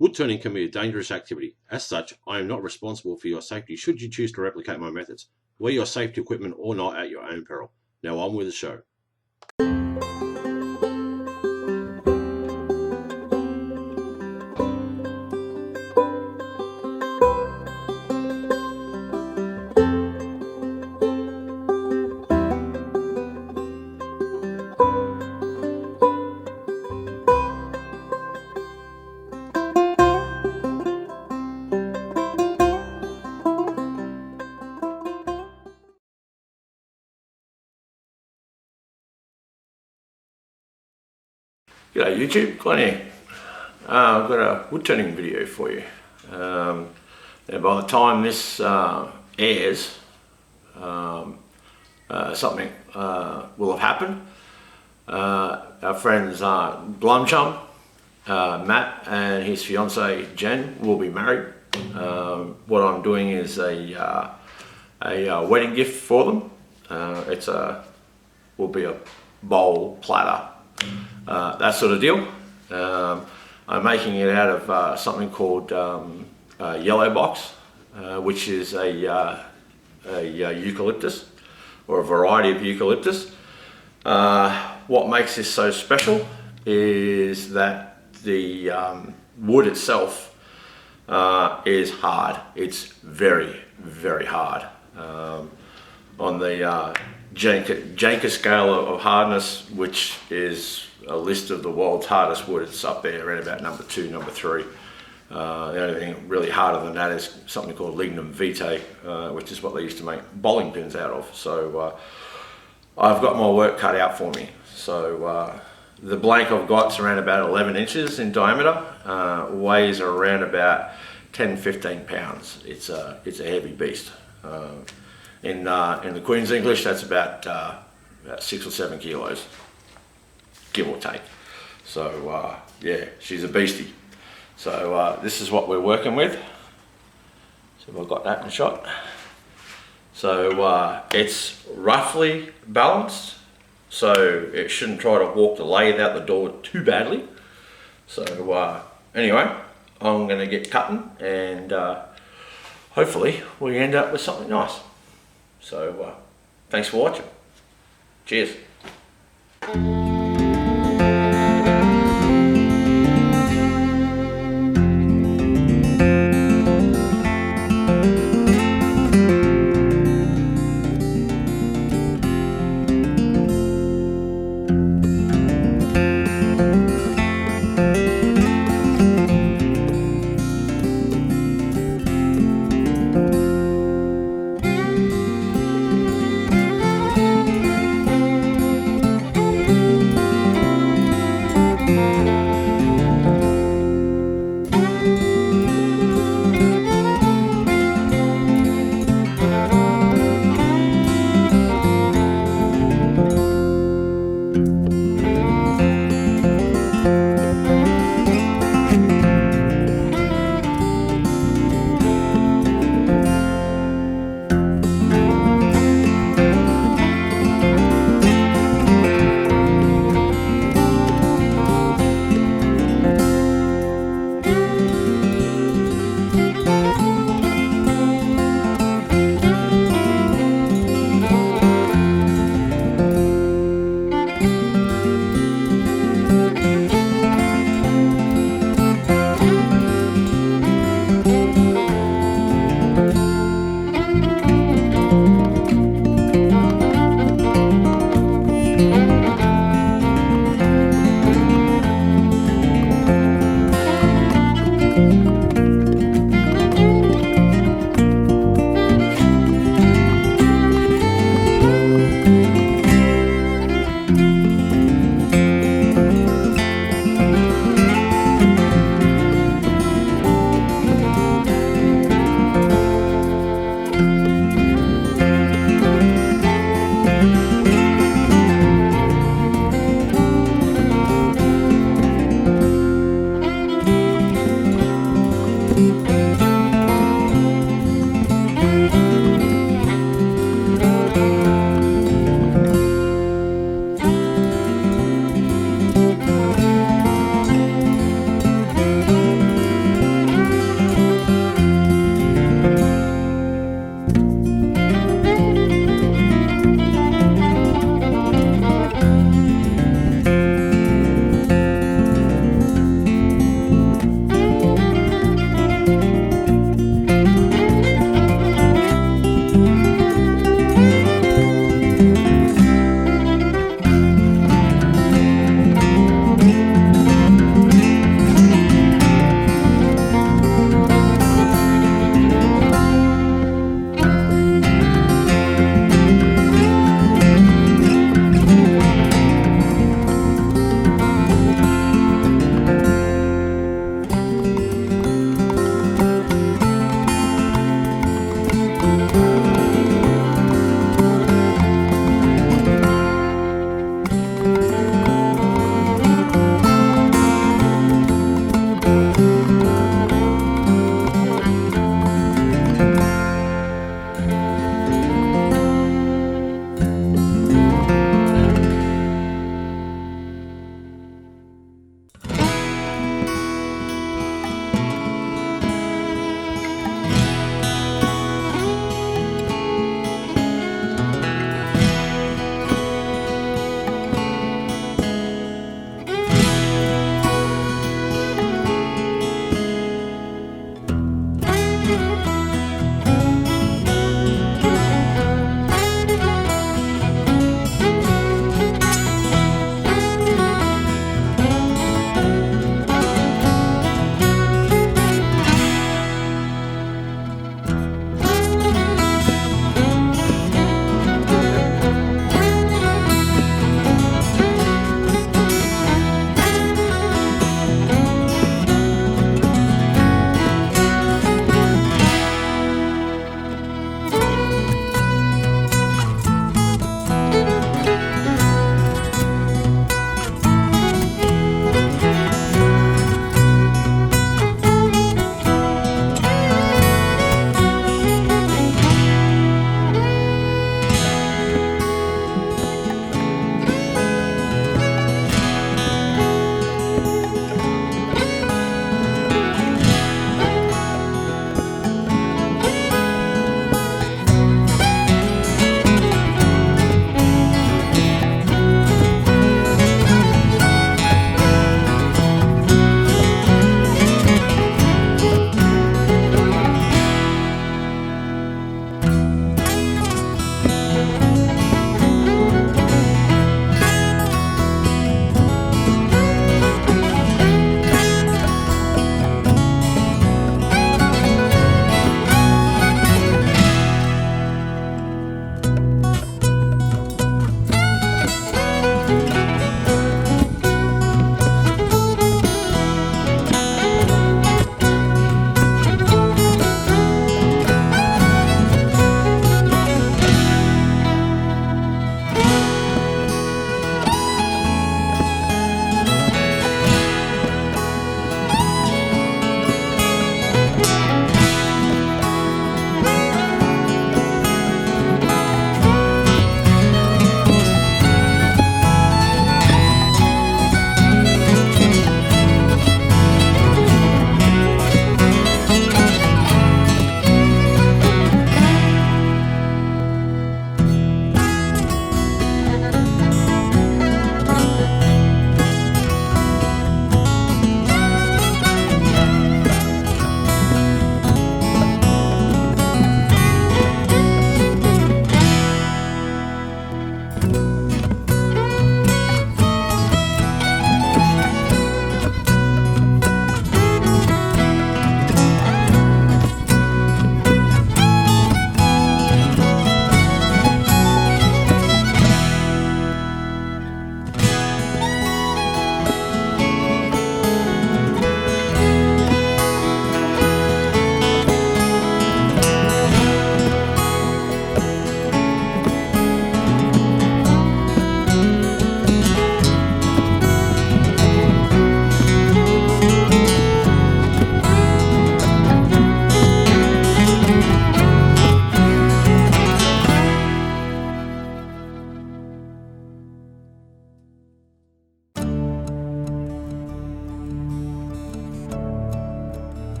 Wood turning can be a dangerous activity. As such, I am not responsible for your safety should you choose to replicate my methods. Wear your safety equipment or not at your own peril. Now on with the show. G'day YouTube, Glenn here. I've got a wood turning video for you. Now by the time this airs, something will have happened. Our friends Glumchum, Matt and his fiancée Jen will be married. What I'm doing is a wedding gift for them. Will be a bowl, platter, that sort of deal. I'm making it out of something called yellow box, which is a eucalyptus, or a variety of eucalyptus. What makes this so special is that the wood itself is hard. It's very, very hard. On the Janker scale of hardness, which is a list of the world's hardest wood, it's up there around about number 2, number 3. The only thing really harder than that is something called lignum vitae, which is what they used to make bowling pins out of. So I've got my work cut out for me. So the blank I've got is around about 11 inches in diameter, weighs around about 10-15 pounds. It's a heavy beast. In the Queen's English, that's about 6 or 7 kilos, give or take. So yeah, she's a beastie. So this is what we're working with. So I've got that in shot. So it's roughly balanced, so it shouldn't try to walk the lathe out the door too badly. So anyway, I'm going to get cutting, and hopefully we end up with something nice. So thanks for watching. Cheers.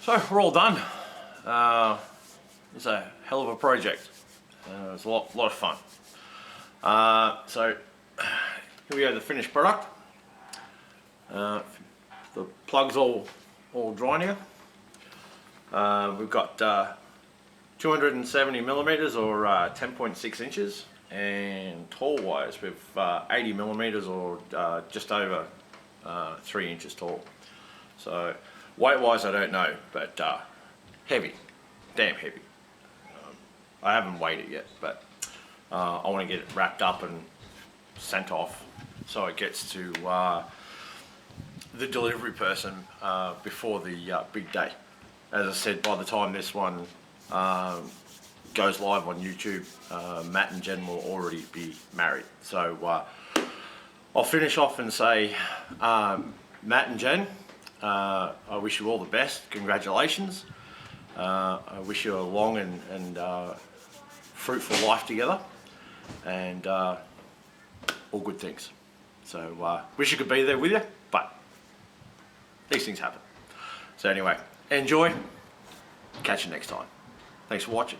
So we're all done. It's a hell of a project. It was a lot of fun. So here we go, the finished product. The plug's all dry now. We've got 270 millimeters or 10.6 inches, and tall wise with 80 millimeters or just over 3 inches tall. So weight wise I don't know, but heavy, damn heavy. I haven't weighed it yet, but I want to get it wrapped up and sent off so it gets to the delivery person before the big day. As I said, by the time this one goes live on YouTube, Matt and Jen will already be married. So I'll finish off and say, Matt and Jen, I wish you all the best. Congratulations. I wish you a long and fruitful life together, and all good things. So wish I could be there with you, but these things happen. So anyway, enjoy. Catch you next time. Thanks for watching.